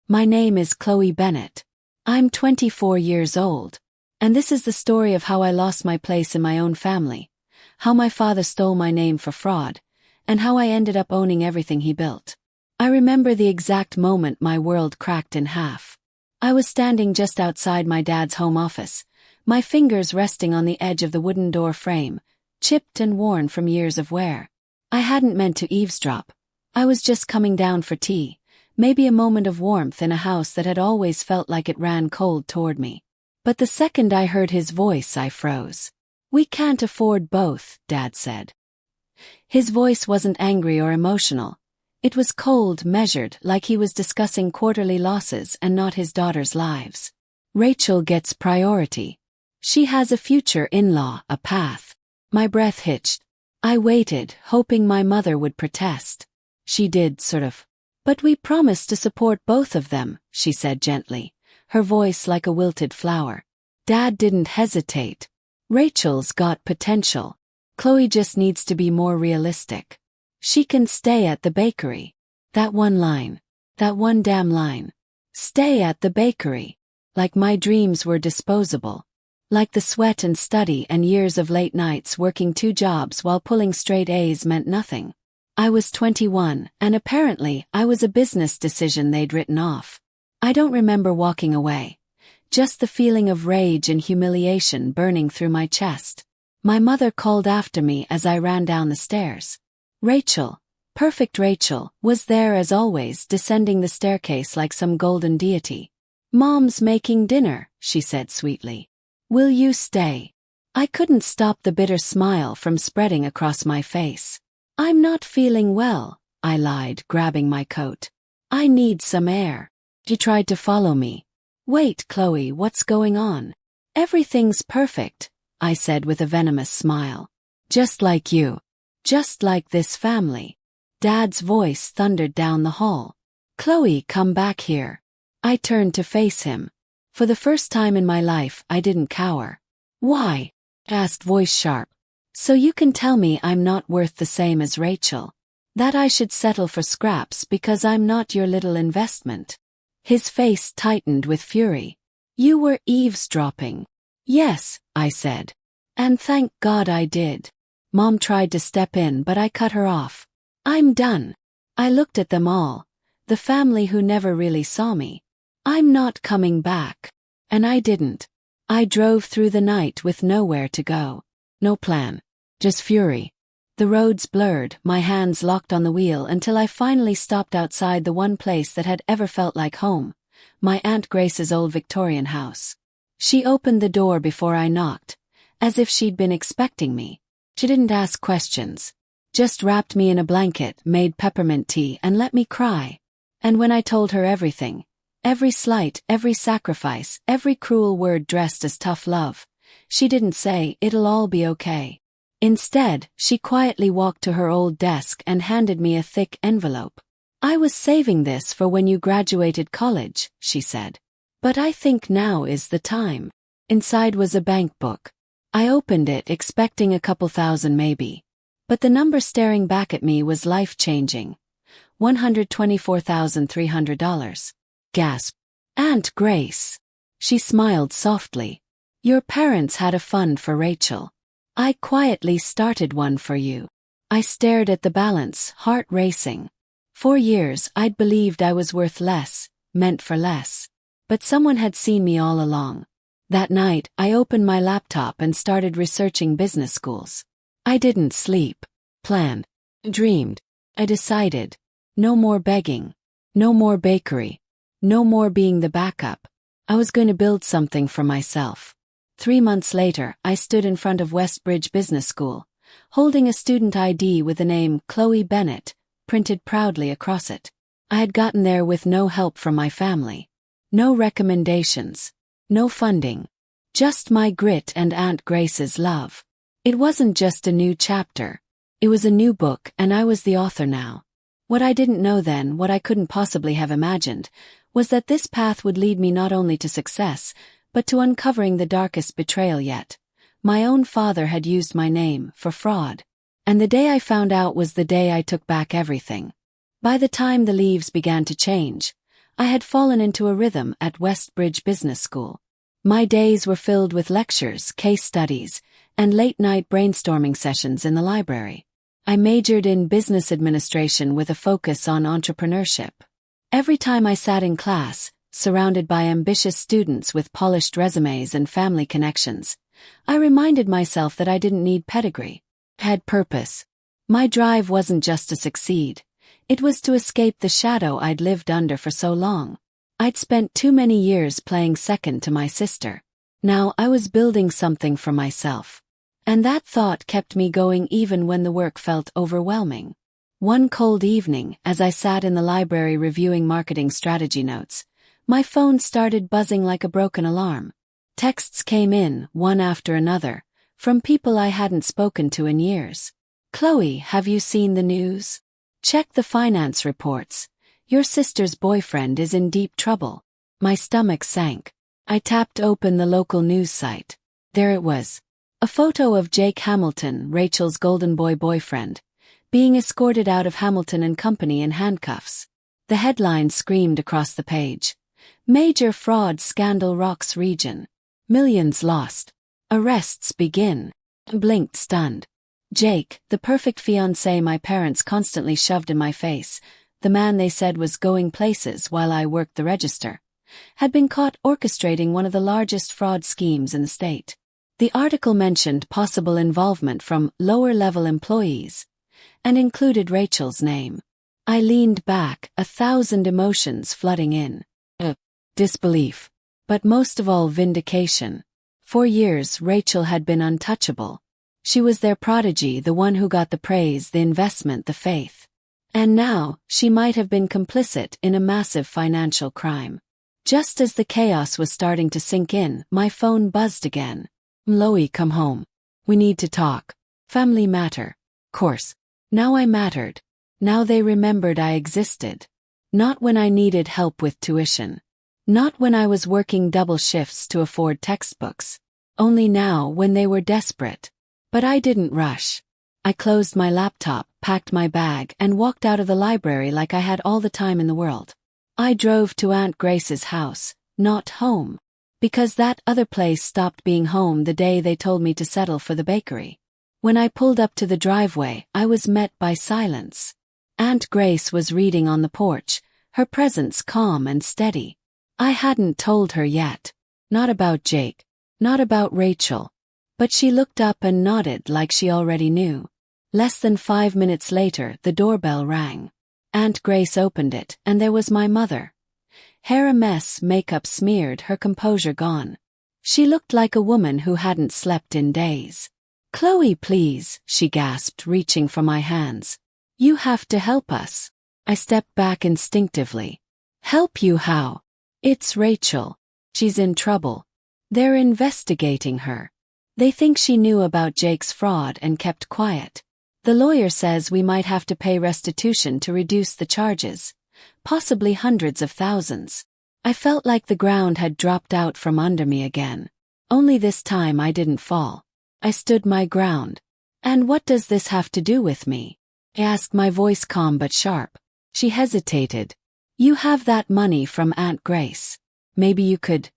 My name is Khloe Bennett. I'm 24 years old. And this is the story of how I lost my place in my own family, how my father stole my name for fraud, and how I ended up owning everything he built. I remember the exact moment my world cracked in half. I was standing just outside my dad's home office, my fingers resting on the edge of the wooden door frame, chipped and worn from years of wear. I hadn't meant to eavesdrop. I was just coming down for tea, maybe a moment of warmth in a house that had always felt like it ran cold toward me. But the second I heard his voice, I froze. "We can't afford both," Dad said. His voice wasn't angry or emotional. It was cold, measured, like he was discussing quarterly losses and not his daughter's lives. "Rachel gets priority. She has a future in-law, a path." My breath hitched. I waited, hoping my mother would protest. She did, sort of. "But we promised to support both of them," she said gently, her voice like a wilted flower. Dad didn't hesitate. "Rachel's got potential. Khloe just needs to be more realistic. She can stay at the bakery." That one line. That one damn line. Stay at the bakery. Like my dreams were disposable. Like the sweat and study and years of late nights working 2 jobs while pulling straight A's meant nothing. I was 21, and apparently I was a business decision they'd written off. I don't remember walking away. Just the feeling of rage and humiliation burning through my chest. My mother called after me as I ran down the stairs. Rachel, perfect Rachel, was there as always, descending the staircase like some golden deity. "Mom's making dinner," she said sweetly. "Will you stay?" I couldn't stop the bitter smile from spreading across my face. "I'm not feeling well," I lied, grabbing my coat. "I need some air." She tried to follow me. "Wait, Khloe, what's going on?" "Everything's perfect," I said with a venomous smile. "Just like you. Just like this family." Dad's voice thundered down the hall. "Khloe, come back here." I turned to face him. For the first time in my life, I didn't cower. "Why?" asked, voice sharp. "So you can tell me I'm not worth the same as Rachel. That I should settle for scraps because I'm not your little investment." His face tightened with fury. "You were eavesdropping." "Yes," I said. "And thank God I did." Mom tried to step in, but I cut her off. "I'm done." I looked at them all, the family who never really saw me. "I'm not coming back." And I didn't. I drove through the night with nowhere to go. No plan. Just fury. The roads blurred, my hands locked on the wheel until I finally stopped outside the one place that had ever felt like home, my Aunt Grace's old Victorian house. She opened the door before I knocked, as if she'd been expecting me. She didn't ask questions. Just wrapped me in a blanket, made peppermint tea, and let me cry. And when I told her everything, every slight, every sacrifice, every cruel word dressed as tough love, she didn't say, "It'll all be okay." Instead, she quietly walked to her old desk and handed me a thick envelope. "I was saving this for when you graduated college," she said. "But I think now is the time." Inside was a bank book. I opened it expecting a couple thousand maybe. But the number staring back at me was life-changing. $124,300. Gasp. "Aunt Grace." She smiled softly. "Your parents had a fund for Rachel. I quietly started one for you." I stared at the balance, heart racing. For years I'd believed I was worth less, meant for less. But someone had seen me all along. That night, I opened my laptop and started researching business schools. I didn't sleep, planned, dreamed. I decided. No more begging. No more bakery. No more being the backup. I was going to build something for myself. 3 months later, I stood in front of Westbridge Business School, holding a student ID with the name Khloe Bennett printed proudly across it. I had gotten there with no help from my family. No recommendations. No funding. Just my grit and Aunt Grace's love. It wasn't just a new chapter. It was a new book, and I was the author now. What I didn't know then, what I couldn't possibly have imagined, was that this path would lead me not only to success, but to uncovering the darkest betrayal yet. My own father had used my name for fraud. And the day I found out was the day I took back everything. By the time the leaves began to change, I had fallen into a rhythm at Westbridge Business School. My days were filled with lectures, case studies, and late-night brainstorming sessions in the library. I majored in business administration with a focus on entrepreneurship. Every time I sat in class, surrounded by ambitious students with polished resumes and family connections, I reminded myself that I didn't need pedigree. I had purpose. My drive wasn't just to succeed. It was to escape the shadow I'd lived under for so long. I'd spent too many years playing second to my sister. Now I was building something for myself. And that thought kept me going even when the work felt overwhelming. One cold evening, as I sat in the library reviewing marketing strategy notes, my phone started buzzing like a broken alarm. Texts came in, one after another, from people I hadn't spoken to in years. "Khloe, have you seen the news? Check the finance reports. Your sister's boyfriend is in deep trouble." My stomach sank. I tapped open the local news site. There it was. A photo of Jake Hamilton, Rachel's golden boy boyfriend, being escorted out of Hamilton and Company in handcuffs. The headline screamed across the page. "Major fraud scandal rocks region. Millions lost. Arrests begin." I blinked stunned. Jake, the perfect fiancé my parents constantly shoved in my face, the man they said was going places while I worked the register, had been caught orchestrating one of the largest fraud schemes in the state. The article mentioned possible involvement from lower-level employees and included Rachel's name. I leaned back, 1,000 emotions flooding in. Disbelief. But most of all vindication. For years Rachel had been untouchable. She was their prodigy, the one who got the praise, the investment, the faith. And now, she might have been complicit in a massive financial crime. Just as the chaos was starting to sink in, my phone buzzed again. "Khloe, come home. We need to talk. Family matter." Course. Now I mattered. Now they remembered I existed. Not when I needed help with tuition. Not when I was working double shifts to afford textbooks. Only now when they were desperate. But I didn't rush. I closed my laptop, packed my bag, and walked out of the library like I had all the time in the world. I drove to Aunt Grace's house, not home. Because that other place stopped being home the day they told me to settle for the bakery. When I pulled up to the driveway, I was met by silence. Aunt Grace was reading on the porch, her presence calm and steady. I hadn't told her yet. Not about Jake. Not about Rachel. But she looked up and nodded like she already knew. Less than 5 minutes later, the doorbell rang. Aunt Grace opened it, and there was my mother. Hair a mess, makeup smeared, her composure gone. She looked like a woman who hadn't slept in days. "Khloe, please," she gasped, reaching for my hands. "You have to help us." I stepped back instinctively. "Help you how?" "It's Rachel. She's in trouble. They're investigating her. They think she knew about Jake's fraud and kept quiet. The lawyer says we might have to pay restitution to reduce the charges, possibly hundreds of thousands." I felt like the ground had dropped out from under me again. Only this time I didn't fall. I stood my ground. "And what does this have to do with me?" I asked, my voice calm but sharp. She hesitated. "You have that money from Aunt Grace. Maybe you could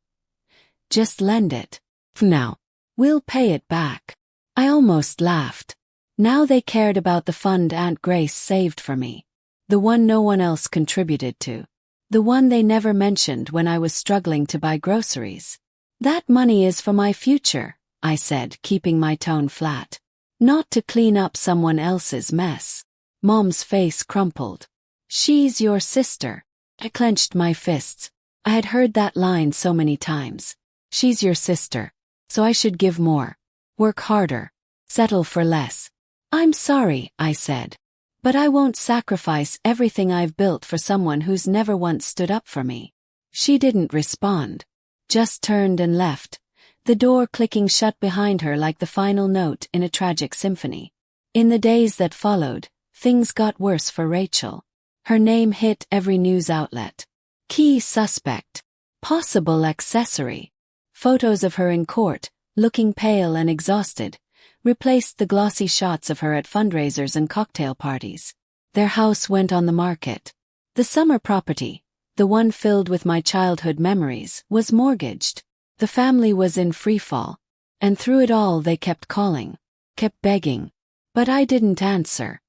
just lend it. Now. We'll pay it back." I almost laughed. Now they cared about the fund Aunt Grace saved for me. The one no one else contributed to. The one they never mentioned when I was struggling to buy groceries. "That money is for my future," I said, keeping my tone flat. "Not to clean up someone else's mess." Mom's face crumpled. "She's your sister." I clenched my fists. I had heard that line so many times. She's your sister. So I should give more. Work harder. Settle for less. "I'm sorry," I said. "But I won't sacrifice everything I've built for someone who's never once stood up for me." She didn't respond. Just turned and left, the door clicking shut behind her like the final note in a tragic symphony. In the days that followed, things got worse for Rachel. Her name hit every news outlet. Key suspect. Possible accessory. Photos of her in court, looking pale and exhausted, replaced the glossy shots of her at fundraisers and cocktail parties. Their house went on the market. The summer property, the one filled with my childhood memories, was mortgaged. The family was in freefall. And through it all they kept calling, kept begging. But I didn't answer.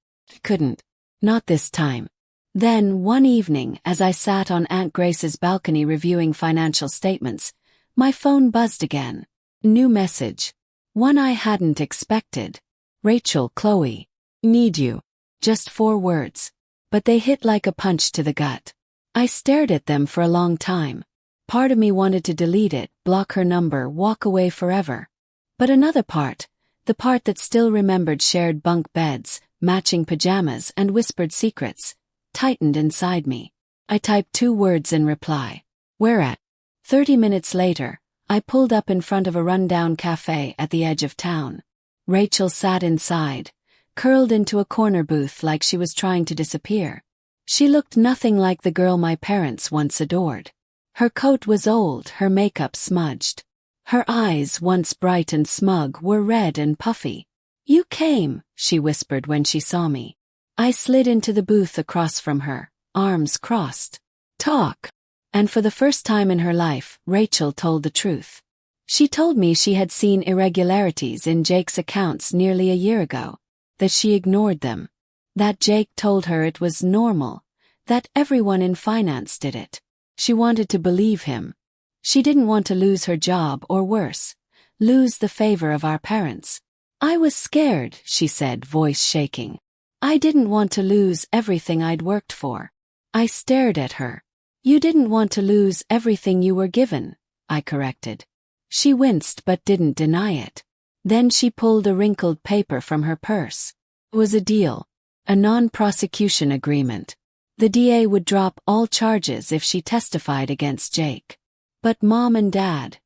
Couldn't. Not this time. Then, one evening, as I sat on Aunt Grace's balcony reviewing financial statements, my phone buzzed again. New message. One I hadn't expected. Rachel, Khloe. Need you. Just 4 words. But they hit like a punch to the gut. I stared at them for a long time. Part of me wanted to delete it, block her number, walk away forever. But another part, the part that still remembered shared bunk beds, matching pajamas, and whispered secrets, tightened inside me. I typed 2 words in reply. Where at? 30 minutes later, I pulled up in front of a rundown cafe at the edge of town. Rachel sat inside, curled into a corner booth like she was trying to disappear. She looked nothing like the girl my parents once adored. Her coat was old, her makeup smudged. Her eyes, once bright and smug, were red and puffy. You came, she whispered when she saw me. I slid into the booth across from her, arms crossed. Talk. And for the first time in her life, Rachel told the truth. She told me she had seen irregularities in Jake's accounts nearly a year ago, that she ignored them, that Jake told her it was normal, that everyone in finance did it. She wanted to believe him. She didn't want to lose her job or worse, lose the favor of our parents. I was scared, she said, voice shaking. I didn't want to lose everything I'd worked for. I stared at her. You didn't want to lose everything you were given, I corrected. She winced but didn't deny it. Then she pulled a wrinkled paper from her purse. It was a deal. A non-prosecution agreement. The DA would drop all charges if she testified against Jake. But Mom and Dad,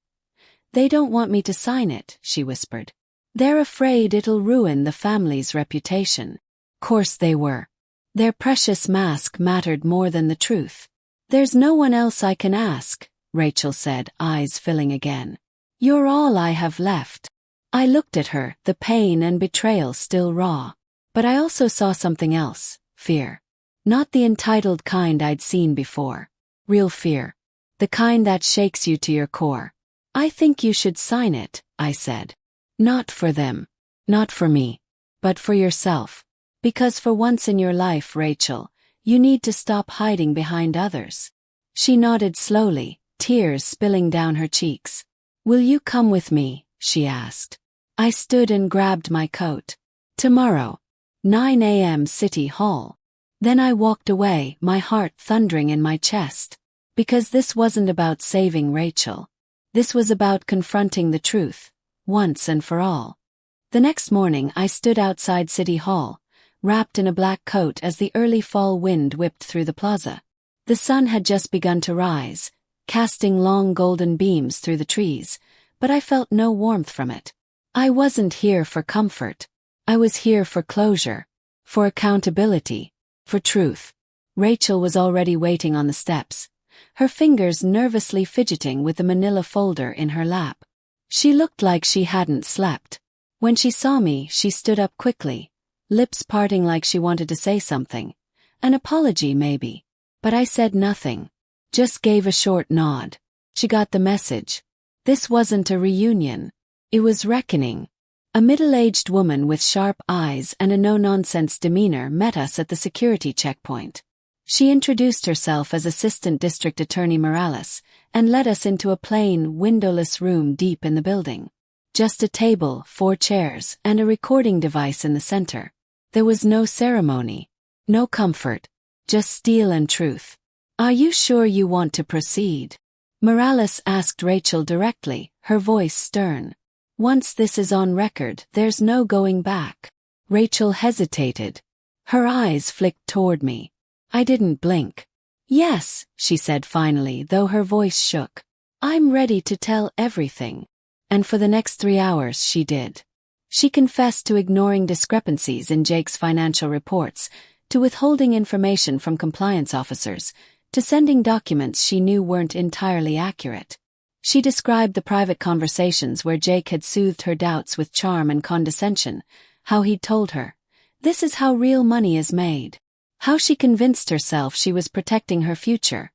they don't want me to sign it, she whispered. They're afraid it'll ruin the family's reputation. Course they were. Their precious mask mattered more than the truth. There's no one else I can ask, Rachel said, eyes filling again. You're all I have left. I looked at her, the pain and betrayal still raw. But I also saw something else, fear. Not the entitled kind I'd seen before. Real fear. The kind that shakes you to your core. I think you should sign it, I said. Not for them. Not for me. But for yourself. Because for once in your life, Rachel, you need to stop hiding behind others. She nodded slowly, tears spilling down her cheeks. Will you come with me? She asked. I stood and grabbed my coat. Tomorrow. 9 a.m. City Hall. Then I walked away, my heart thundering in my chest. Because this wasn't about saving Rachel. This was about confronting the truth, once and for all. The next morning I stood outside City Hall, wrapped in a black coat as the early fall wind whipped through the plaza. The sun had just begun to rise, casting long golden beams through the trees, but I felt no warmth from it. I wasn't here for comfort. I was here for closure, for accountability, for truth. Rachel was already waiting on the steps, her fingers nervously fidgeting with the manila folder in her lap. She looked like she hadn't slept. When she saw me, she stood up quickly, lips parting like she wanted to say something. An apology, maybe. But I said nothing. Just gave a short nod. She got the message. This wasn't a reunion. It was reckoning. A middle-aged woman with sharp eyes and a no-nonsense demeanor met us at the security checkpoint. She introduced herself as Assistant District Attorney Morales and led us into a plain, windowless room deep in the building. Just a table, 4 chairs, and a recording device in the center. There was no ceremony, no comfort, just steel and truth. Are you sure you want to proceed? Morales asked Rachel directly, her voice stern. Once this is on record, there's no going back. Rachel hesitated. Her eyes flicked toward me. I didn't blink. Yes, she said finally, though her voice shook. I'm ready to tell everything. And for the next 3 hours she did. She confessed to ignoring discrepancies in Jake's financial reports, to withholding information from compliance officers, to sending documents she knew weren't entirely accurate. She described the private conversations where Jake had soothed her doubts with charm and condescension, how he'd told her, "This is how real money is made." How she convinced herself she was protecting her future,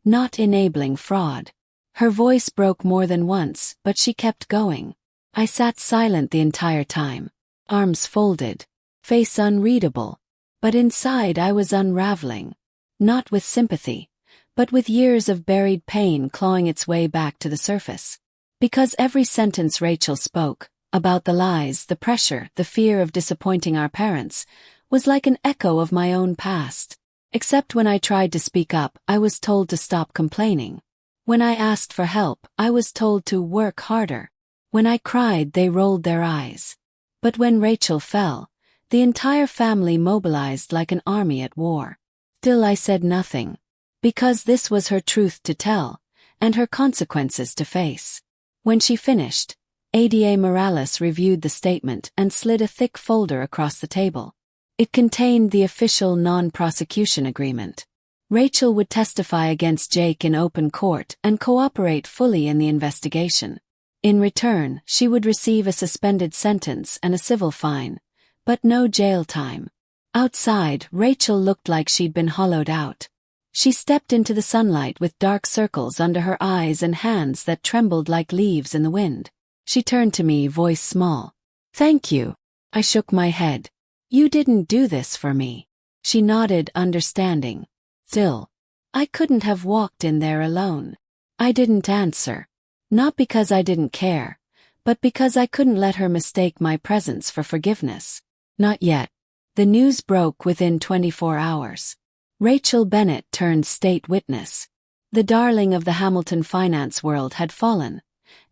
not enabling fraud. Her voice broke more than once, but she kept going. I sat silent the entire time, arms folded, face unreadable. But inside I was unraveling. Not with sympathy, but with years of buried pain clawing its way back to the surface. Because every sentence Rachel spoke, about the lies, the pressure, the fear of disappointing our parents, was like an echo of my own past. Except when I tried to speak up, I was told to stop complaining. When I asked for help, I was told to work harder. When I cried, they rolled their eyes. But when Rachel fell, the entire family mobilized like an army at war. Still I said nothing. Because this was her truth to tell, and her consequences to face. When she finished, Ada Morales reviewed the statement and slid a thick folder across the table. It contained the official non-prosecution agreement. Rachel would testify against Jake in open court and cooperate fully in the investigation. In return, she would receive a suspended sentence and a civil fine, but no jail time. Outside, Rachel looked like she'd been hollowed out. She stepped into the sunlight with dark circles under her eyes and hands that trembled like leaves in the wind. She turned to me, voice small. "Thank you." I shook my head. "You didn't do this for me." She nodded, understanding. Still, I couldn't have walked in there alone. I didn't answer. Not because I didn't care, but because I couldn't let her mistake my presence for forgiveness. Not yet. The news broke within 24 hours. Rachel Bennett turned state witness. The darling of the Hamilton finance world had fallen,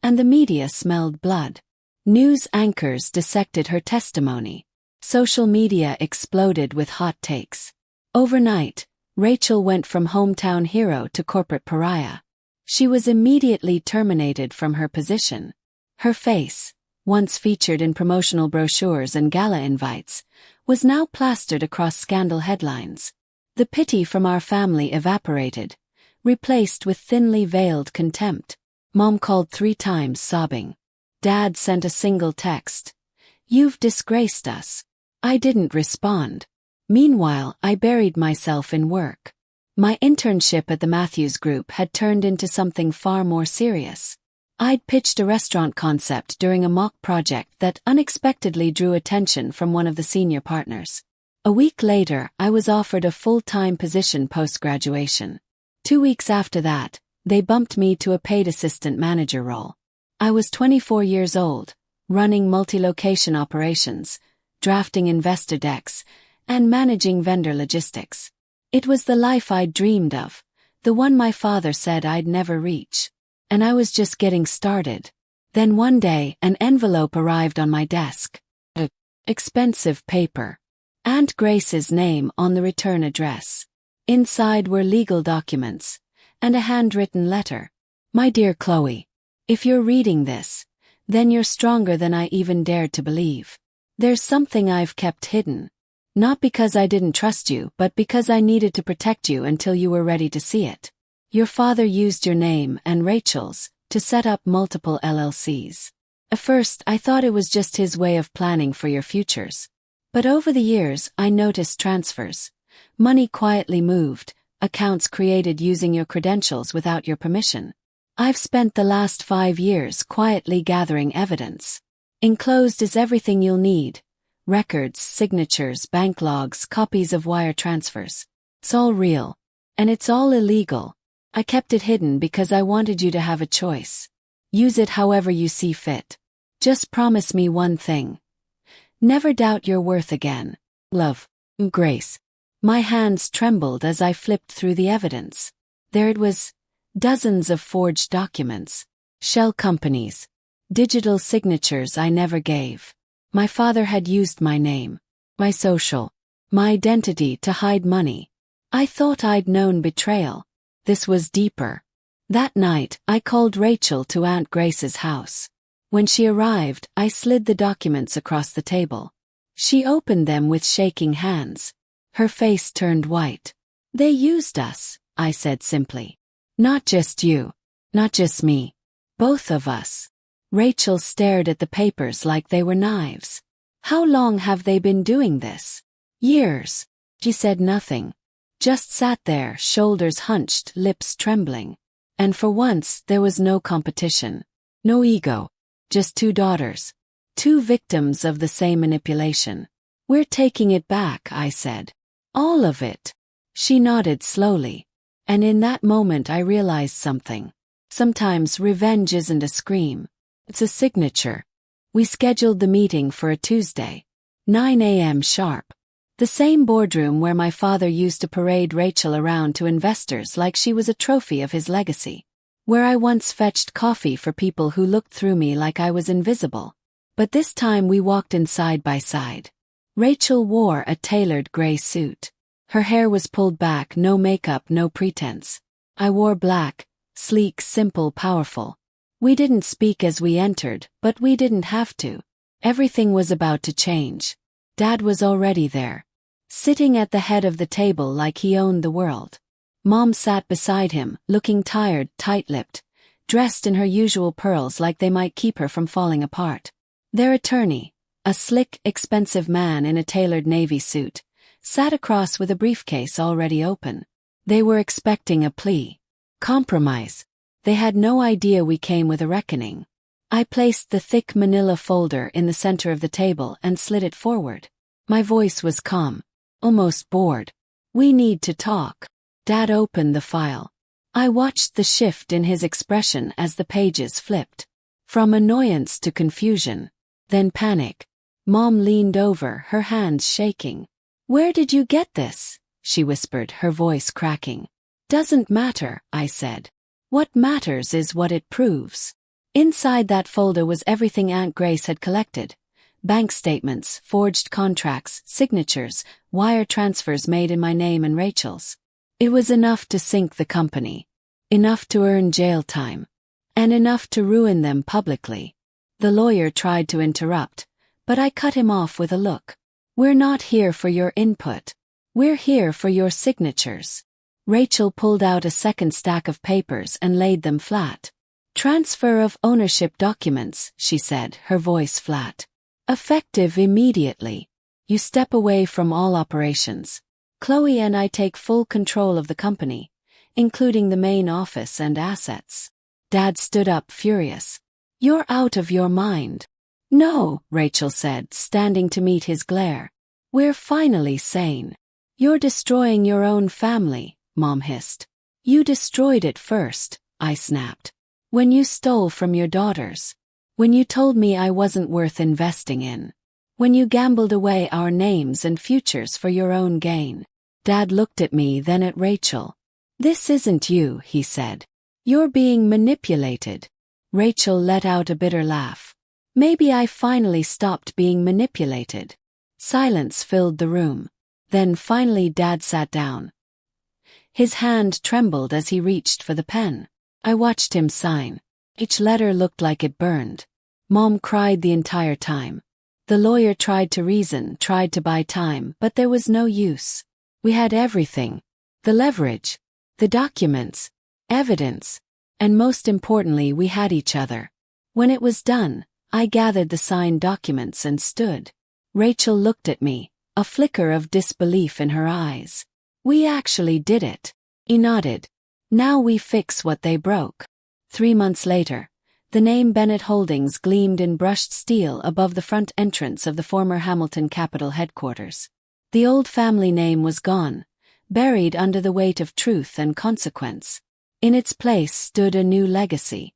and the media smelled blood. News anchors dissected her testimony. Social media exploded with hot takes. Overnight, Rachel went from hometown hero to corporate pariah. She was immediately terminated from her position. Her face, once featured in promotional brochures and gala invites, was now plastered across scandal headlines. The pity from our family evaporated, replaced with thinly veiled contempt. Mom called 3 times, sobbing. Dad sent a single text. "You've disgraced us." I didn't respond. Meanwhile, I buried myself in work. My internship at the Matthews Group had turned into something far more serious. I'd pitched a restaurant concept during a mock project that unexpectedly drew attention from one of the senior partners. A week later, I was offered a full-time position post-graduation. 2 weeks after that, they bumped me to a paid assistant manager role. I was 24 years old, running multi-location operations, drafting investor decks, and managing vendor logistics. It was the life I'd dreamed of, the one my father said I'd never reach. And I was just getting started. Then one day, an envelope arrived on my desk. Expensive paper. Aunt Grace's name on the return address. Inside were legal documents, and a handwritten letter. "My dear Khloe, if you're reading this, then you're stronger than I even dared to believe. There's something I've kept hidden. Not because I didn't trust you, but because I needed to protect you until you were ready to see it. Your father used your name and Rachel's to set up multiple LLCs. At first, I thought it was just his way of planning for your futures. But over the years, I noticed transfers. Money quietly moved, accounts created using your credentials without your permission. I've spent the last 5 years quietly gathering evidence. Enclosed is everything you'll need. Records, signatures, bank logs, copies of wire transfers. It's all real. And it's all illegal. I kept it hidden because I wanted you to have a choice. Use it however you see fit. Just promise me one thing. Never doubt your worth again. Love, Grace." My hands trembled as I flipped through the evidence. There it was. Dozens of forged documents. Shell companies. Digital signatures I never gave. My father had used my name, my social, my identity to hide money. I thought I'd known betrayal. This was deeper. That night, I called Rachel to Aunt Grace's house. When she arrived, I slid the documents across the table. She opened them with shaking hands. Her face turned white. "They used us," I said simply. "Not just you. Not just me. Both of us." Rachel stared at the papers like they were knives. "How long have they been doing this?" "Years." She said nothing. Just sat there, shoulders hunched, lips trembling. And for once, there was no competition. No ego. Just two daughters. Two victims of the same manipulation. We're taking it back, I said. All of it. She nodded slowly. And in that moment I realized something. Sometimes revenge isn't a scream. It's a signature. We scheduled the meeting for a Tuesday. 9 a.m. sharp. The same boardroom where my father used to parade Rachel around to investors like she was a trophy of his legacy. Where I once fetched coffee for people who looked through me like I was invisible. But this time we walked in side by side. Rachel wore a tailored gray suit. Her hair was pulled back, no makeup, no pretense. I wore black, sleek, simple, powerful. We didn't speak as we entered, but we didn't have to. Everything was about to change. Dad was already there. Sitting at the head of the table like he owned the world. Mom sat beside him, looking tired, tight-lipped, dressed in her usual pearls like they might keep her from falling apart. Their attorney, a slick, expensive man in a tailored navy suit, sat across with a briefcase already open. They were expecting a plea. Compromise. They had no idea we came with a reckoning. I placed the thick manila folder in the center of the table and slid it forward. My voice was calm, almost bored. We need to talk. Dad opened the file. I watched the shift in his expression as the pages flipped. From annoyance to confusion. Then panic. Mom leaned over, her hands shaking. "Where did you get this?" she whispered, her voice cracking. "Doesn't matter," I said. "What matters is what it proves." Inside that folder was everything Aunt Grace had collected. Bank statements, forged contracts, signatures, wire transfers made in my name and Rachel's. It was enough to sink the company. Enough to earn jail time. And enough to ruin them publicly. The lawyer tried to interrupt, but I cut him off with a look. "We're not here for your input. We're here for your signatures." Rachel pulled out a second stack of papers and laid them flat. "Transfer of ownership documents," she said, her voice flat. "Effective immediately. You step away from all operations. Khloe and I take full control of the company, including the main office and assets." Dad stood up, furious. "You're out of your mind." "No," Rachel said, standing to meet his glare. "We're finally sane." "You're destroying your own family," Mom hissed. "You destroyed it first," I snapped. "When you stole from your daughters. When you told me I wasn't worth investing in. When you gambled away our names and futures for your own gain." Dad looked at me, then at Rachel. "This isn't you," he said. "You're being manipulated." Rachel let out a bitter laugh. Maybe I finally stopped being manipulated. Silence filled the room. Then finally Dad sat down. His hand trembled as he reached for the pen. I watched him sign. Each letter looked like it burned. Mom cried the entire time. The lawyer tried to reason, tried to buy time, but there was no use. We had everything. The leverage. The documents. Evidence. And most importantly, we had each other. When it was done, I gathered the signed documents and stood. Rachel looked at me, a flicker of disbelief in her eyes. "We actually did it." He nodded. "Now we fix what they broke." 3 months later, the name Bennett Holdings gleamed in brushed steel above the front entrance of the former Hamilton Capital headquarters. The old family name was gone, buried under the weight of truth and consequence. In its place stood a new legacy.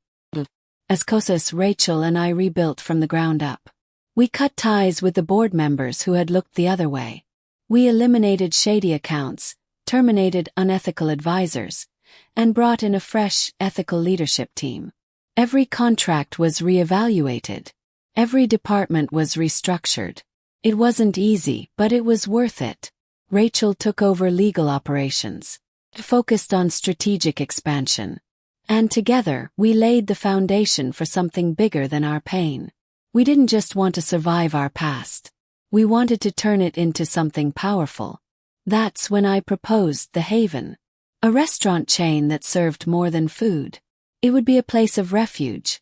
As Cosas, Rachel and I rebuilt from the ground up. We cut ties with the board members who had looked the other way. We eliminated shady accounts, terminated unethical advisors, and brought in a fresh, ethical leadership team. Every contract was reevaluated. Every department was restructured. It wasn't easy, but it was worth it. Rachel took over legal operations, focused on strategic expansion. And together, we laid the foundation for something bigger than our pain. We didn't just want to survive our past. We wanted to turn it into something powerful. That's when I proposed The Haven. A restaurant chain that served more than food. It would be a place of refuge.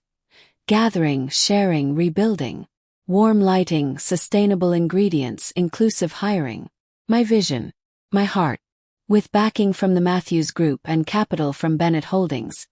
Gathering, sharing, rebuilding. Warm lighting, sustainable ingredients, inclusive hiring. My vision. My heart. With backing from the Matthews Group and capital from Bennett Holdings,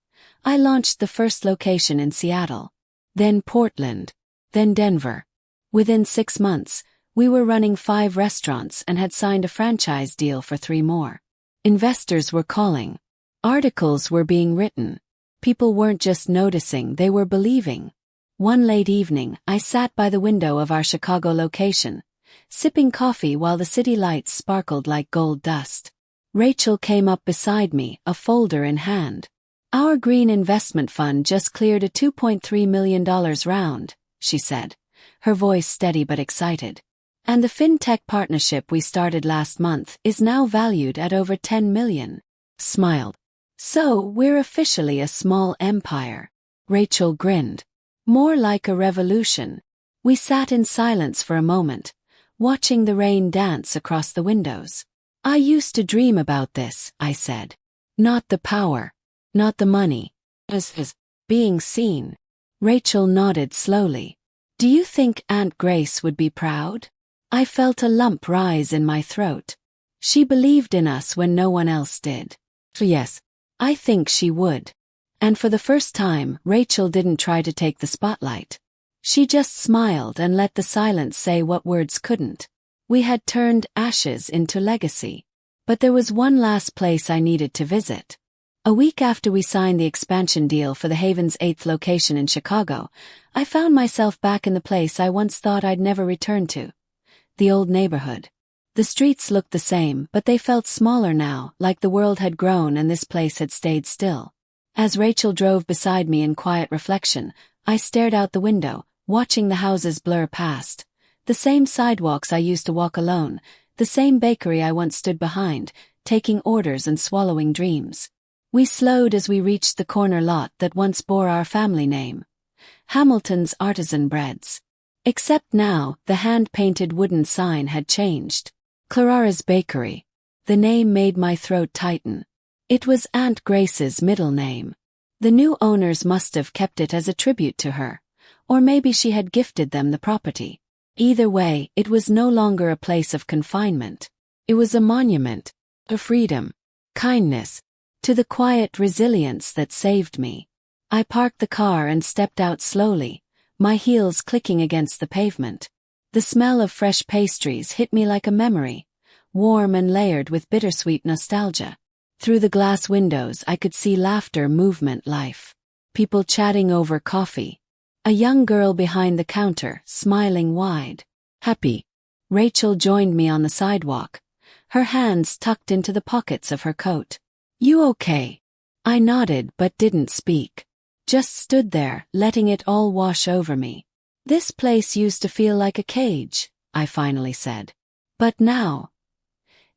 I launched the first location in Seattle, then Portland, then Denver. Within 6 months, we were running 5 restaurants and had signed a franchise deal for 3 more. Investors were calling. Articles were being written. People weren't just noticing, they were believing. One late evening, I sat by the window of our Chicago location, sipping coffee while the city lights sparkled like gold dust. Rachel came up beside me, a folder in hand. "Our green investment fund just cleared a $2.3 million round," she said, her voice steady but excited. "And the fintech partnership we started last month is now valued at over $10 million. Smiled. "So, we're officially a small empire." Rachel grinned. "More like a revolution." We sat in silence for a moment, watching the rain dance across the windows. "I used to dream about this," I said. "Not the power. Not the money. As being seen." Rachel nodded slowly. "Do you think Aunt Grace would be proud?" I felt a lump rise in my throat. She believed in us when no one else did. "Yes, I think she would." And for the first time, Rachel didn't try to take the spotlight. She just smiled and let the silence say what words couldn't. We had turned ashes into legacy. But there was one last place I needed to visit. A week after we signed the expansion deal for the Haven's 8th location in Chicago, I found myself back in the place I once thought I'd never return to. The old neighborhood. The streets looked the same, but they felt smaller now, like the world had grown and this place had stayed still. As Rachel drove beside me in quiet reflection, I stared out the window, watching the houses blur past. The same sidewalks I used to walk alone, the same bakery I once stood behind, taking orders and swallowing dreams. We slowed as we reached the corner lot that once bore our family name. Hamilton's Artisan Breads. Except now, the hand-painted wooden sign had changed. Clarara's Bakery. The name made my throat tighten. It was Aunt Grace's middle name. The new owners must have kept it as a tribute to her, or maybe she had gifted them the property. Either way, it was no longer a place of confinement. It was a monument to freedom, kindness, to the quiet resilience that saved me. I parked the car and stepped out slowly, my heels clicking against the pavement. The smell of fresh pastries hit me like a memory, warm and layered with bittersweet nostalgia. Through the glass windows I could see laughter, movement, life. People chatting over coffee. A young girl behind the counter, smiling wide. Happy. Rachel joined me on the sidewalk, her hands tucked into the pockets of her coat. "You okay?" I nodded but didn't speak. Just stood there, letting it all wash over me. "This place used to feel like a cage," I finally said. "But now,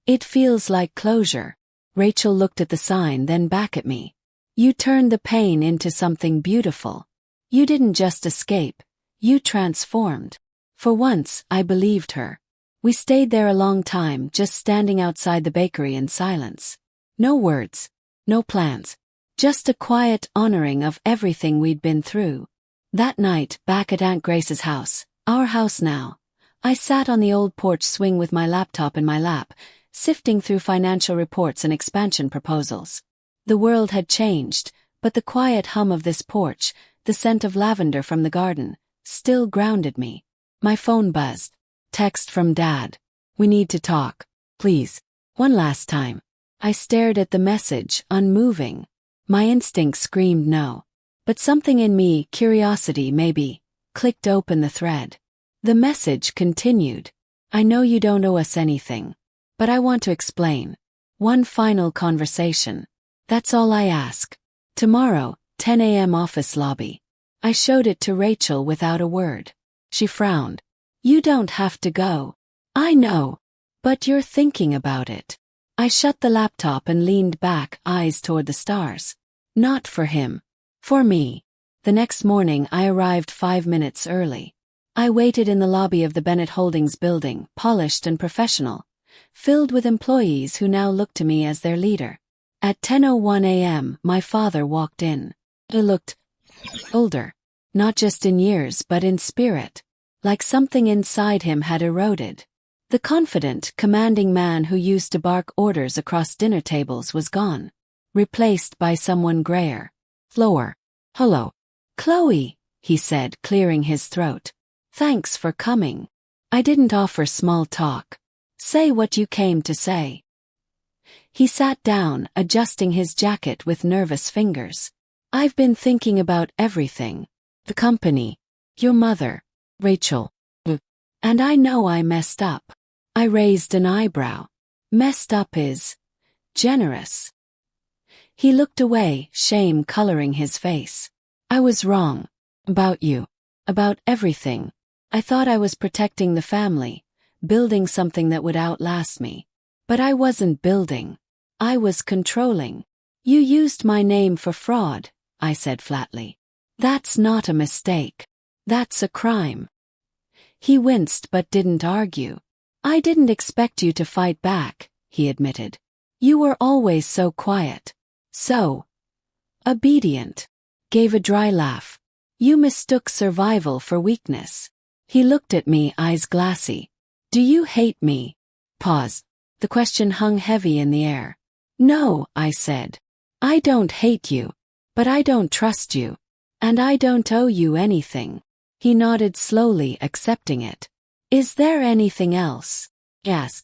it feels like closure." Rachel looked at the sign, then back at me. "You turned the pain into something beautiful. You didn't just escape, you transformed." For once, I believed her. We stayed there a long time, just standing outside the bakery in silence. No words, no plans. Just a quiet honoring of everything we'd been through. That night, back at Aunt Grace's house, our house now, I sat on the old porch swing with my laptop in my lap, sifting through financial reports and expansion proposals. The world had changed, but the quiet hum of this porch, the scent of lavender from the garden, still grounded me. My phone buzzed. Text from Dad. "We need to talk. Please. One last time." I stared at the message, unmoving. My instinct screamed no. But something in me, curiosity maybe, clicked open the thread. The message continued. "I know you don't owe us anything. But I want to explain. One final conversation. That's all I ask. Tomorrow, 10 a.m. office lobby." I showed it to Rachel without a word. She frowned. "You don't have to go." "I know. But you're thinking about it." I shut the laptop and leaned back, eyes toward the stars. Not for him. For me. The next morning I arrived 5 minutes early. I waited in the lobby of the Bennett Holdings building, polished and professional, filled with employees who now looked to me as their leader. At 10:01 a.m., my father walked in. He looked older. Not just in years but in spirit. Like something inside him had eroded. The confident, commanding man who used to bark orders across dinner tables was gone, replaced by someone grayer, slower. "Hello, Khloe," he said, clearing his throat. "Thanks for coming. I didn't offer small talk. Say what you came to say." He sat down, adjusting his jacket with nervous fingers. "I've been thinking about everything. The company, your mother, Rachel. And I know I messed up." I raised an eyebrow. "Messed up is generous." He looked away, shame coloring his face. "I was wrong. About you. About everything. I thought I was protecting the family, building something that would outlast me. But I wasn't building. I was controlling. You used my name for fraud," I said flatly. "That's not a mistake. That's a crime." He winced but didn't argue. "I didn't expect you to fight back," he admitted. "You were always so quiet. So obedient." Gave a dry laugh. "You mistook survival for weakness." He looked at me, eyes glassy. "Do you hate me?" Pause. The question hung heavy in the air. "No," I said. "I don't hate you. But I don't trust you. And I don't owe you anything." He nodded slowly, accepting it. "Is there anything else?" Yes.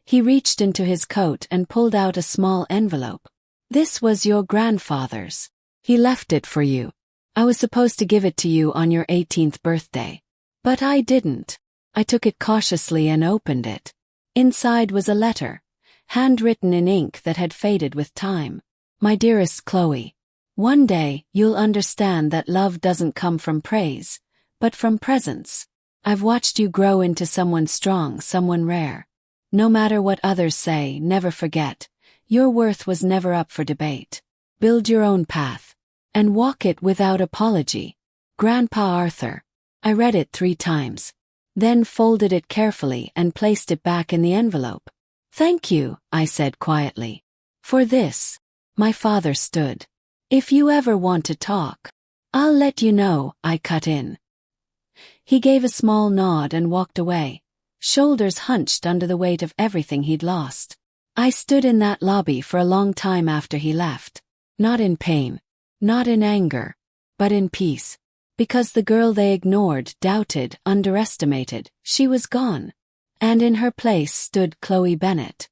He reached into his coat and pulled out a small envelope. "This was your grandfather's. He left it for you. I was supposed to give it to you on your 18th birthday. But I didn't." I took it cautiously and opened it. Inside was a letter, handwritten in ink that had faded with time. "My dearest Khloe, one day you'll understand that love doesn't come from praise, but from presence. I've watched you grow into someone strong, someone rare. No matter what others say, never forget, your worth was never up for debate. Build your own path. And walk it without apology. Grandpa Arthur." I read it 3 times. Then folded it carefully and placed it back in the envelope. "Thank you," I said quietly. "For this." My father stood. "If you ever want to talk, I'll let you know," I cut in. He gave a small nod and walked away, shoulders hunched under the weight of everything he'd lost. I stood in that lobby for a long time after he left. Not in pain, not in anger, but in peace. Because the girl they ignored, doubted, underestimated, she was gone. And in her place stood Khloe Bennett.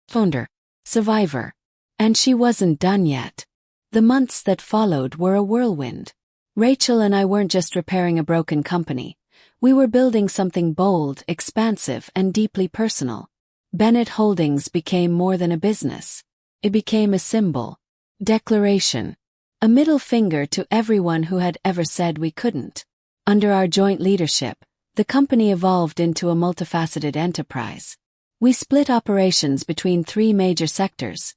Founder. Survivor. And she wasn't done yet. The months that followed were a whirlwind. Rachel and I weren't just repairing a broken company. We were building something bold, expansive, and deeply personal. Bennett Holdings became more than a business. It became a symbol. Declaration. A middle finger to everyone who had ever said we couldn't. Under our joint leadership, the company evolved into a multifaceted enterprise. We split operations between 3 major sectors: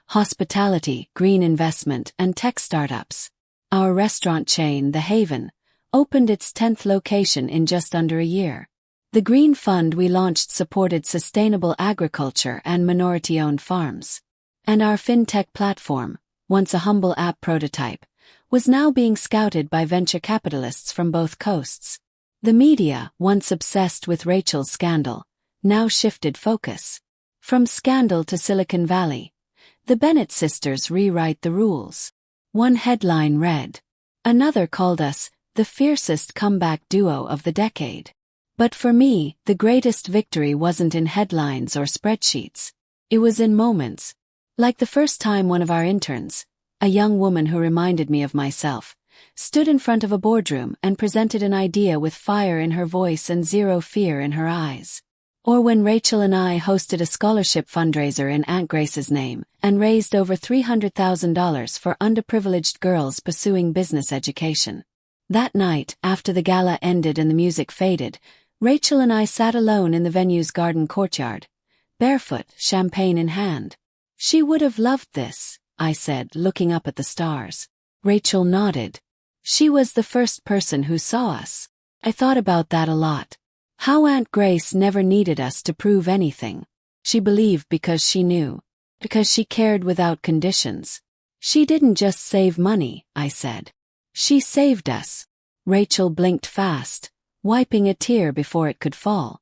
hospitality, green investment, and tech startups. Our restaurant chain, The Haven, opened its 10th location in just under a year. The Green Fund we launched supported sustainable agriculture and minority-owned farms. And our fintech platform, once a humble app prototype, was now being scouted by venture capitalists from both coasts. The media, once obsessed with Rachel's scandal, now shifted focus. From scandal to Silicon Valley, the Bennett sisters rewrite the rules. One headline read, "Another called us the fiercest comeback duo of the decade." But for me, the greatest victory wasn't in headlines or spreadsheets. It was in moments. Like the first time one of our interns, a young woman who reminded me of myself, stood in front of a boardroom and presented an idea with fire in her voice and zero fear in her eyes. Or when Rachel and I hosted a scholarship fundraiser in Aunt Grace's name and raised over $300,000 for underprivileged girls pursuing business education. That night, after the gala ended and the music faded, Rachel and I sat alone in the venue's garden courtyard, barefoot, champagne in hand. "She would have loved this," I said, looking up at the stars. Rachel nodded. "She was the first person who saw us." I thought about that a lot. How Aunt Grace never needed us to prove anything. She believed because she knew. Because she cared without conditions. "She didn't just save money," I said. "She saved us." Rachel blinked fast, wiping a tear before it could fall.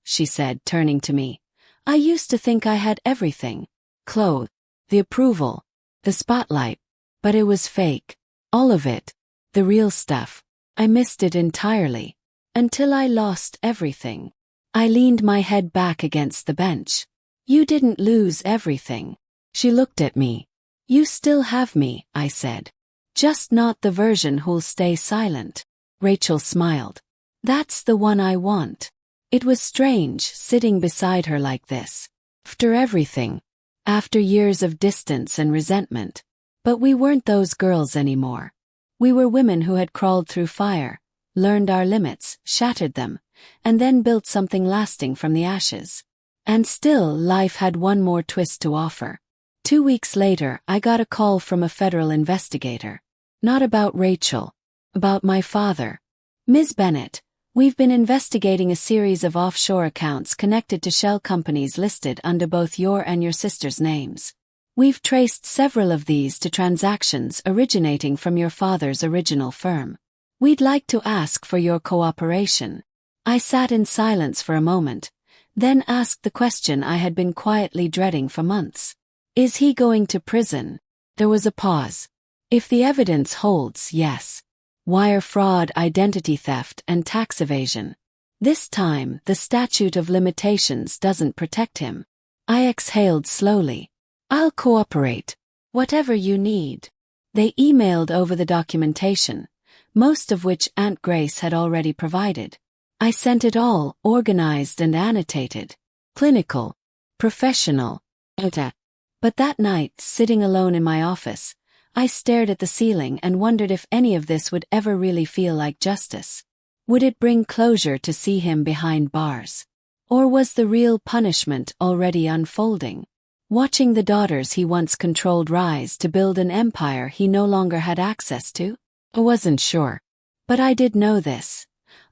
She said, turning to me. I used to think I had everything. Khloe, the approval, the spotlight. But it was fake. All of it. The real stuff. I missed it entirely. Until I lost everything. I leaned my head back against the bench. You didn't lose everything. She looked at me. You still have me, I said. Just not the version who'll stay silent. Rachel smiled. That's the one I want. It was strange sitting beside her like this. After everything. After years of distance and resentment. But we weren't those girls anymore. We were women who had crawled through fire, learned our limits, shattered them, and then built something lasting from the ashes. And still, life had one more twist to offer. 2 weeks later, I got a call from a federal investigator. Not about Rachel. About my father. Ms. Bennett, we've been investigating a series of offshore accounts connected to shell companies listed under both your and your sister's names. We've traced several of these to transactions originating from your father's original firm. We'd like to ask for your cooperation. I sat in silence for a moment, then asked the question I had been quietly dreading for months. Is he going to prison? There was a pause. If the evidence holds, yes. Wire fraud, identity theft, and tax evasion. This time, the statute of limitations doesn't protect him. I exhaled slowly. I'll cooperate. Whatever you need. They emailed over the documentation, most of which Aunt Grace had already provided. I sent it all, organized and annotated. Clinical. Professional. But that night, sitting alone in my office, I stared at the ceiling and wondered if any of this would ever really feel like justice. Would it bring closure to see him behind bars? Or was the real punishment already unfolding? Watching the daughters he once controlled rise to build an empire he no longer had access to? I wasn't sure. But I did know this.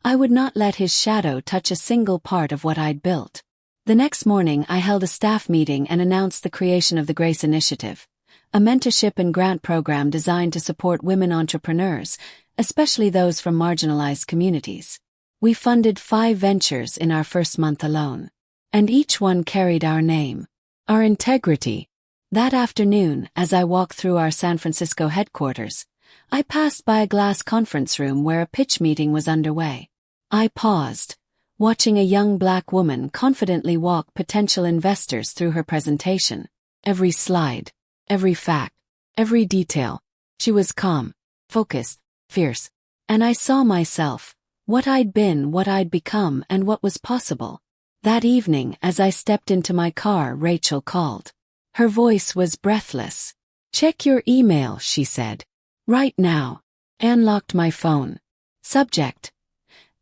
I would not let his shadow touch a single part of what I'd built. The next morning I held a staff meeting and announced the creation of the Grace Initiative, a mentorship and grant program designed to support women entrepreneurs, especially those from marginalized communities. We funded 5 ventures in our first month alone. And each one carried our name. Our integrity. That afternoon, as I walked through our San Francisco headquarters, I passed by a glass conference room where a pitch meeting was underway. I paused, watching a young black woman confidently walk potential investors through her presentation. Every slide, every fact, every detail. She was calm, focused, fierce. And I saw myself, what I'd been, what I'd become, and what was possible. That evening, as I stepped into my car, Rachel called. Her voice was breathless. Check your email, she said. Right now. Anne locked my phone. Subject.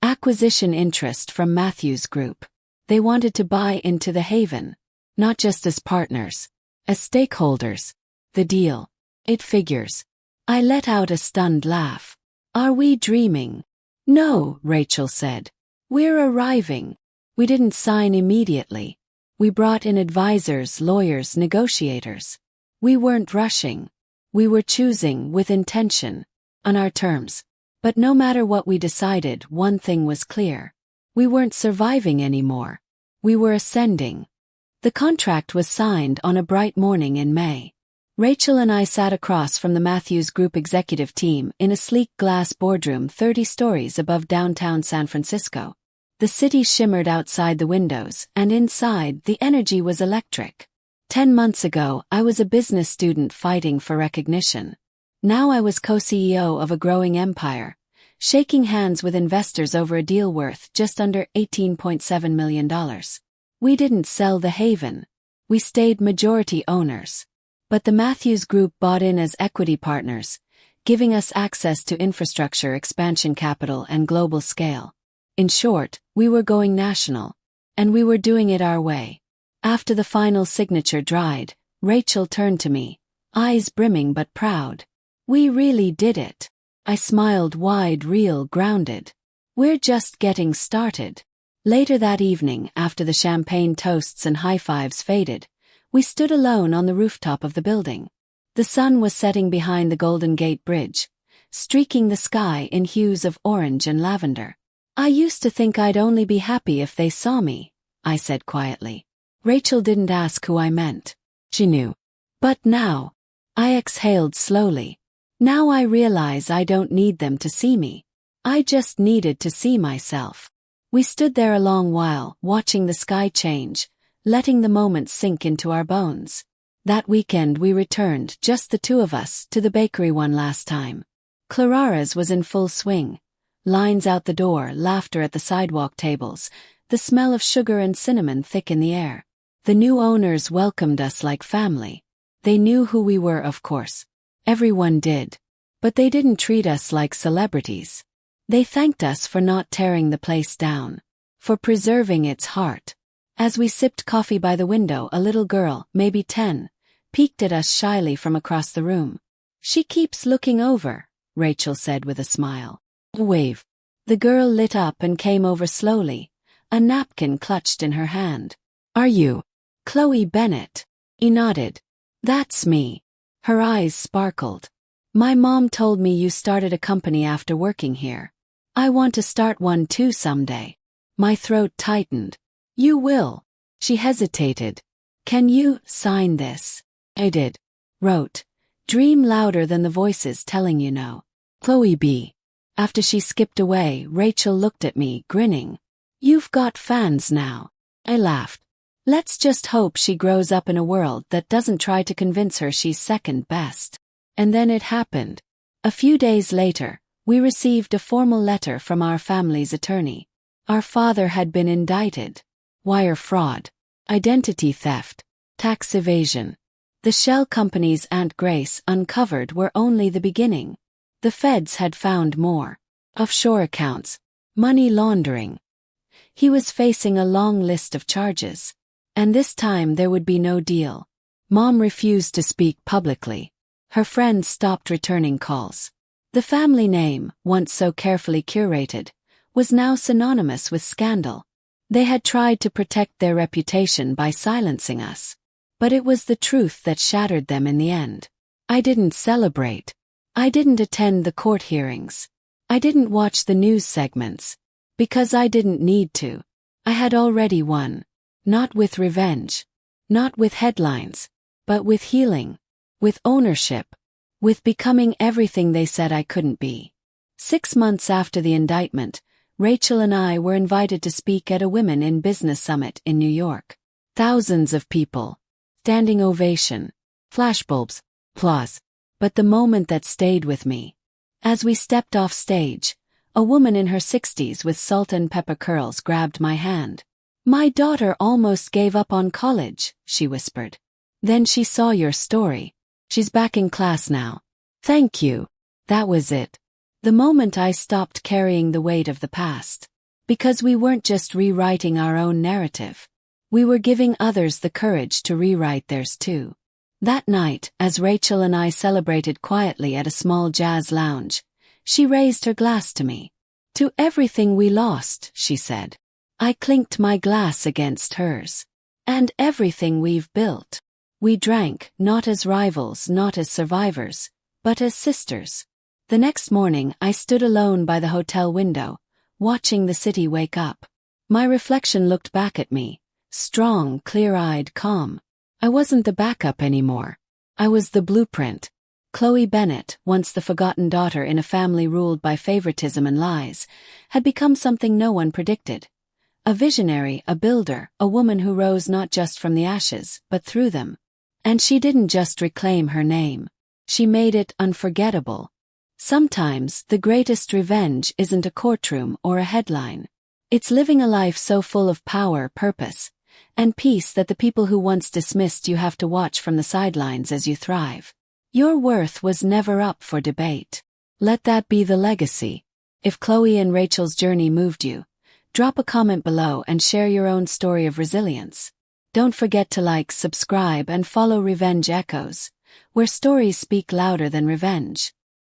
Acquisition interest from Matthews Group. They wanted to buy into the Haven. Not just as partners. As stakeholders. The deal. It figures. I let out a stunned laugh. Are we dreaming? No, Rachel said. We're arriving. We didn't sign immediately. We brought in advisors, lawyers, negotiators. We weren't rushing. We were choosing, with intention, on our terms. But no matter what we decided, one thing was clear. We weren't surviving anymore. We were ascending. The contract was signed on a bright morning in May. Rachel and I sat across from the Matthews Group executive team in a sleek glass boardroom 30 stories above downtown San Francisco. The city shimmered outside the windows, and inside, the energy was electric. 10 months ago, I was a business student fighting for recognition. Now I was co-CEO of a growing empire, shaking hands with investors over a deal worth just under $18.7 million. We didn't sell the Haven. We stayed majority owners. But the Matthews Group bought in as equity partners, giving us access to infrastructure, expansion capital, and global scale. In short, we were going national. And we were doing it our way. After the final signature dried, Rachel turned to me, eyes brimming but proud. We really did it. I smiled wide, real, grounded. We're just getting started. Later that evening, after the champagne toasts and high fives faded, we stood alone on the rooftop of the building. The sun was setting behind the Golden Gate Bridge, streaking the sky in hues of orange and lavender. I used to think I'd only be happy if they saw me, I said quietly. Rachel didn't ask who I meant. She knew. But now, I exhaled slowly. Now I realize I don't need them to see me. I just needed to see myself. We stood there a long while, watching the sky change, letting the moments sink into our bones. That weekend we returned, just the two of us, to the bakery one last time. Clara's was in full swing. Lines out the door, laughter at the sidewalk tables, the smell of sugar and cinnamon thick in the air. The new owners welcomed us like family. They knew who we were, of course. Everyone did. But they didn't treat us like celebrities. They thanked us for not tearing the place down, for preserving its heart. As we sipped coffee by the window, a little girl, maybe 10, peeked at us shyly from across the room. She keeps looking over, Rachel said with a smile. Wave. The girl lit up and came over slowly, a napkin clutched in her hand. Are you Khloe Bennett? He nodded. That's me. Her eyes sparkled. My mom told me you started a company after working here. I want to start one too someday. My throat tightened. You will. She hesitated. Can you sign this? I did. Wrote. Dream louder than the voices telling you no. Khloe B. After she skipped away, Rachel looked at me, grinning. You've got fans now. I laughed. Let's just hope she grows up in a world that doesn't try to convince her she's second best. And then it happened. A few days later, we received a formal letter from our family's attorney. Our father had been indicted. Wire fraud, identity theft, tax evasion. The shell companies Aunt Grace uncovered were only the beginning. The feds had found more. Offshore accounts, money laundering. He was facing a long list of charges. And this time there would be no deal. Mom refused to speak publicly. Her friends stopped returning calls. The family name, once so carefully curated, was now synonymous with scandal. They had tried to protect their reputation by silencing us. But it was the truth that shattered them in the end. I didn't celebrate. I didn't attend the court hearings. I didn't watch the news segments. Because I didn't need to. I had already won. Not with revenge. Not with headlines. But with healing. With ownership. With becoming everything they said I couldn't be. 6 months after the indictment, Rachel and I were invited to speak at a Women in Business Summit in New York. Thousands of people. Standing ovation. Flashbulbs. Applause. But the moment that stayed with me. As we stepped off stage, a woman in her 60s with salt and pepper curls grabbed my hand. My daughter almost gave up on college, she whispered. Then she saw your story. She's back in class now. Thank you. That was it. The moment I stopped carrying the weight of the past. Because we weren't just rewriting our own narrative. We were giving others the courage to rewrite theirs too. That night, as Rachel and I celebrated quietly at a small jazz lounge, she raised her glass to me. To everything we lost, she said. I clinked my glass against hers. And everything we've built. We drank, not as rivals, not as survivors, but as sisters. The next morning, I stood alone by the hotel window, watching the city wake up. My reflection looked back at me, strong, clear-eyed, calm. I wasn't the backup anymore. I was the blueprint. Khloe Bennett, once the forgotten daughter in a family ruled by favoritism and lies, had become something no one predicted. A visionary, a builder, a woman who rose not just from the ashes, but through them. And she didn't just reclaim her name. She made it unforgettable. Sometimes, the greatest revenge isn't a courtroom or a headline. It's living a life so full of power, purpose, and peace that the people who once dismissed you have to watch from the sidelines as you thrive. Your worth was never up for debate. Let that be the legacy. If Khloe and Rachel's journey moved you, drop a comment below and share your own story of resilience. Don't forget to like, subscribe, and follow Revenge Echoes, where stories speak louder than revenge.